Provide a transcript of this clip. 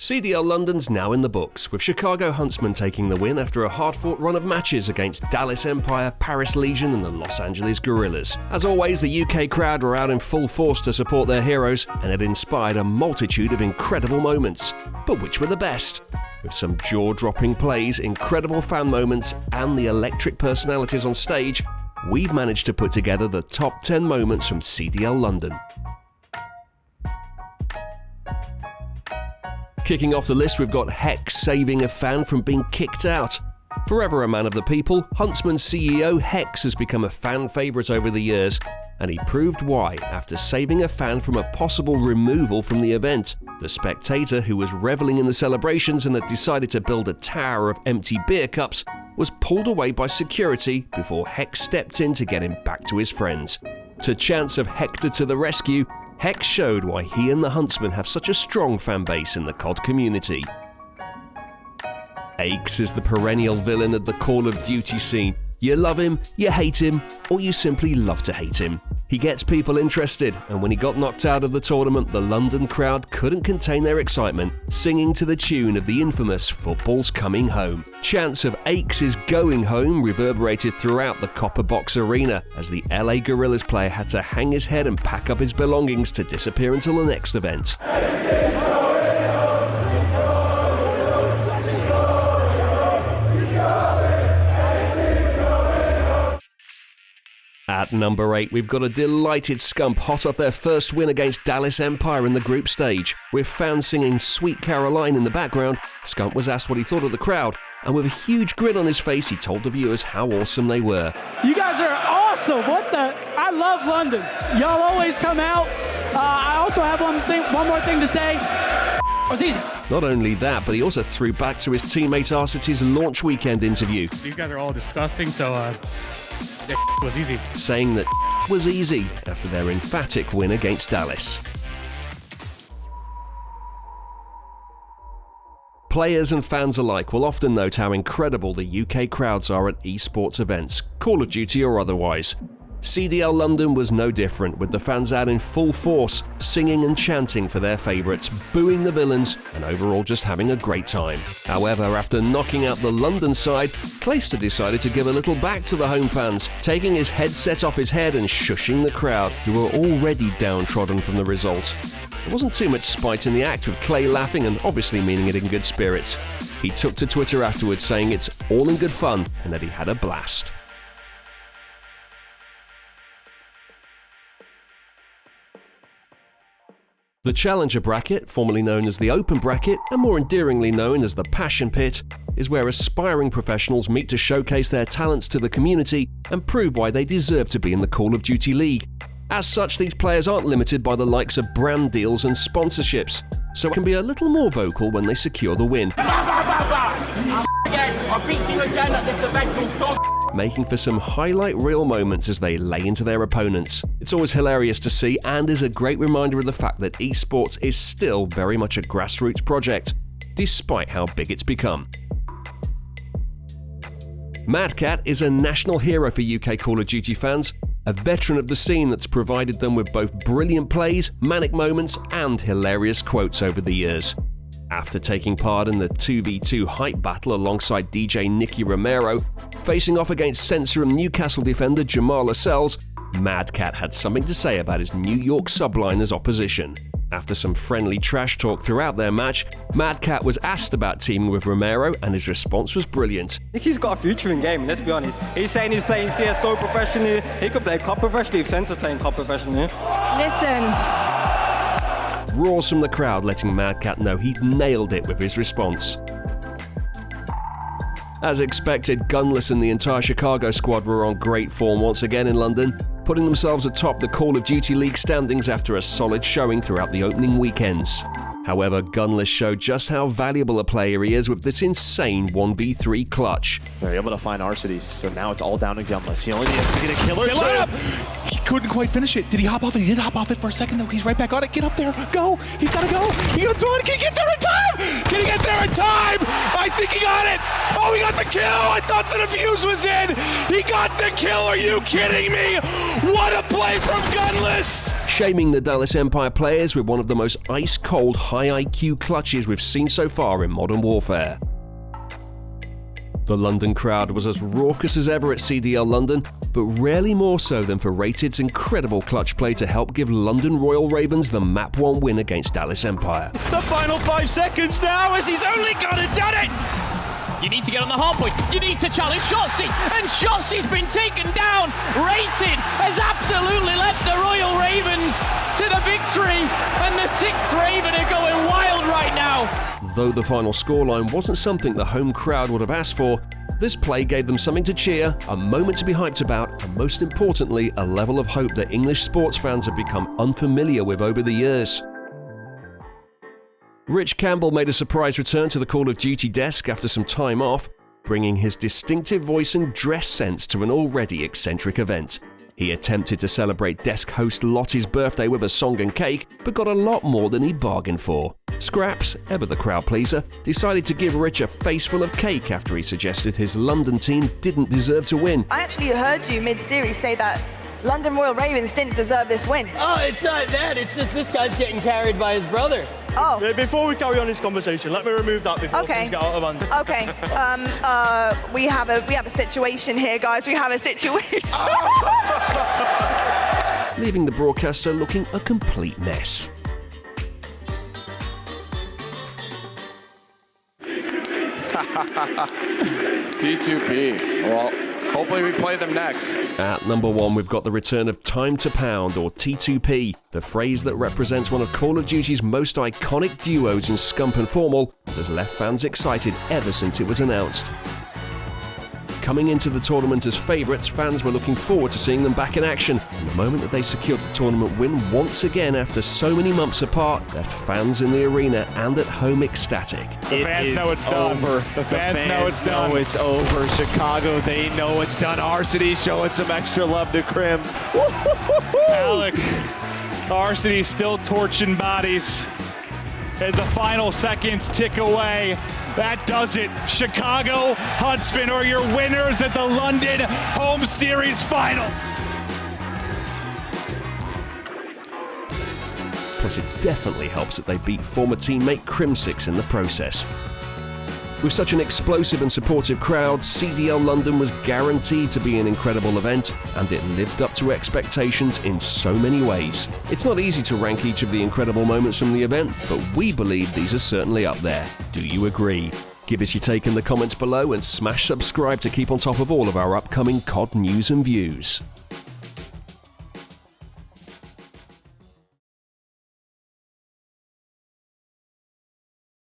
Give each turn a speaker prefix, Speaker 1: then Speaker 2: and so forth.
Speaker 1: CDL London's now in the books, with Chicago Huntsmen taking the win after a hard-fought run of matches against Dallas Empire, Paris Legion and the Los Angeles Guerrillas. As always, the UK crowd were out in full force to support their heroes, and it inspired a multitude of incredible moments. But which were the best? With some jaw-dropping plays, incredible fan moments and the electric personalities on stage, we've managed to put together the top 10 moments from CDL London. Kicking off the list, we've got Hex saving a fan from being kicked out. Forever a man of the people, Huntsman CEO Hex has become a fan favourite over the years, and he proved why after saving a fan from a possible removal from the event. The spectator, who was revelling in the celebrations and had decided to build a tower of empty beer cups, was pulled away by security before Hex stepped in to get him back to his friends. To chants of Hector to the rescue, Hex showed why he and the Huntsmen have such a strong fan base in the COD community. Aches is the perennial villain of the Call of Duty scene. You love him, you hate him, or you simply love to hate him. He gets people interested, and when he got knocked out of the tournament, the London crowd couldn't contain their excitement, singing to the tune of the infamous "Football's Coming Home." Chants of Aches is going home reverberated throughout the Copper Box Arena as the LA Guerrillas player had to hang his head and pack up his belongings to disappear until the next event. At number 8, we've got a delighted Scump hot off their first win against Dallas Empire in the group stage. With fans singing Sweet Caroline in the background, Scump was asked what he thought of the crowd, and with a huge grin on his face, he told the viewers how awesome they were.
Speaker 2: You guys are awesome. I love London. Y'all always come out. I also have one more thing to say. It was easy.
Speaker 1: Not only that, but he also threw back to his teammate Arcity's launch weekend interview.
Speaker 3: These guys are all disgusting, so it was easy.
Speaker 1: Saying that was easy after their emphatic win against Dallas. Players and fans alike will often note how incredible the UK crowds are at esports events, Call of Duty or otherwise. CDL London was no different, with the fans out in full force, singing and chanting for their favourites, booing the villains, and overall just having a great time. However, after knocking out the London side, Clayster decided to give a little back to the home fans, taking his headset off his head and shushing the crowd, who were already downtrodden from the result. There wasn't too much spite in the act, with Clay laughing and obviously meaning it in good spirits. He took to Twitter afterwards saying it's all in good fun and that he had a blast. The Challenger bracket, formerly known as the Open bracket and more endearingly known as the Passion Pit, is where aspiring professionals meet to showcase their talents to the community and prove why they deserve to be in the Call of Duty League. As such, these players aren't limited by the likes of brand deals and sponsorships, so can be a little more vocal when they secure the win. Making for some highlight reel moments as they lay into their opponents. It's always hilarious to see and is a great reminder of the fact that esports is still very much a grassroots project, despite how big it's become. Madcat is a national hero for UK Call of Duty fans, a veteran of the scene that's provided them with both brilliant plays, manic moments, and hilarious quotes over the years. After taking part in the 2v2 hype battle alongside DJ Nicky Romero, facing off against Censor and Newcastle defender Jamal Lascelles, Madcat had something to say about his New York subliners opposition. After some friendly trash talk throughout their match, Madcat was asked about teaming with Romero, and his response was brilliant.
Speaker 4: Nicky's got a future in game, let's be honest. He's saying he's playing CSGO professionally. He could play COD professionally if Censor's playing COD professionally.
Speaker 5: Listen.
Speaker 1: Roars from the crowd letting Madcat know he'd nailed it with his response. As expected, Gunless and the entire Chicago squad were on great form once again in London, putting themselves atop the Call of Duty League standings after a solid showing throughout the opening weekends. However, Gunless showed just how valuable a player he is with this insane 1v3 clutch.
Speaker 6: They're able to find Arcities, so now it's all down to Gunless. He only needs to get a killer.
Speaker 7: Line up! He couldn't quite finish it. Did he hop off it? He did hop off it for a second, though. He's right back on it. Get up there. Go. He's got to go. He got one. Can he get there in time? Can he get there in time? I think he got it. Oh, he got the kill. I thought the defuse was in. He got the kill. Are you kidding me? What a play from Gunless.
Speaker 1: shaming the Dallas Empire players with one of the most ice-cold, high IQ clutches we've seen so far in Modern Warfare. The London crowd was as raucous as ever at CDL London, but rarely more so than for Rated's incredible clutch play to help give London Royal Ravens the Map 1 win against Dallas Empire.
Speaker 5: The final 5 seconds now as he's only gone and done it!
Speaker 8: You need to get on the hard point. You need to challenge Shotzi, and Shotzi's been taken down. Rated has absolutely led the Royal Ravens to the victory, and the 6th Raven are going wild right now.
Speaker 1: Though the final scoreline wasn't something the home crowd would have asked for, this play gave them something to cheer, a moment to be hyped about, and most importantly, a level of hope that English sports fans have become unfamiliar with over the years. Rich Campbell made a surprise return to the Call of Duty desk after some time off, bringing his distinctive voice and dress sense to an already eccentric event. He attempted to celebrate desk host Lottie's birthday with a song and cake, but got a lot more than he bargained for. Scraps, ever the crowd pleaser, decided to give Rich a face full of cake after he suggested his London team didn't deserve to win.
Speaker 9: I actually heard you mid-series say that London Royal Ravens didn't deserve this win.
Speaker 10: Oh, it's not that. It's just this guy's getting carried by his brother.
Speaker 9: Oh.
Speaker 5: Before we carry on this conversation, let me remove that before things get out of hand.
Speaker 9: Okay. We have a situation here, guys. We have a situation.
Speaker 1: Leaving the broadcaster looking a complete mess.
Speaker 11: T2P. Well, hopefully we play them next.
Speaker 1: At number 1, we've got the return of Time to Pound, or T2P, the phrase that represents one of Call of Duty's most iconic duos in Scump and Formal, that has left fans excited ever since it was announced. Coming into the tournament as favourites, fans were looking forward to seeing them back in action, and the moment that they secured the tournament win once again after so many months apart left fans in the arena and at home ecstatic.
Speaker 6: The fans know it's done. The fans know it's done. Know it's over. Chicago, they know it's done. Varsity showing some extra love to Crim.
Speaker 7: Alec, Varsity still torching bodies as the final seconds tick away. That does it. Chicago Huntsmen are your winners at the London Home Series Final.
Speaker 1: Plus, it definitely helps that they beat former teammate Crimsix in the process. With such an explosive and supportive crowd, CDL London was guaranteed to be an incredible event, and it lived up to expectations in so many ways. It's not easy to rank each of the incredible moments from the event, but we believe these are certainly up there. Do you agree? Give us your take in the comments below and smash subscribe to keep on top of all of our upcoming COD news and views.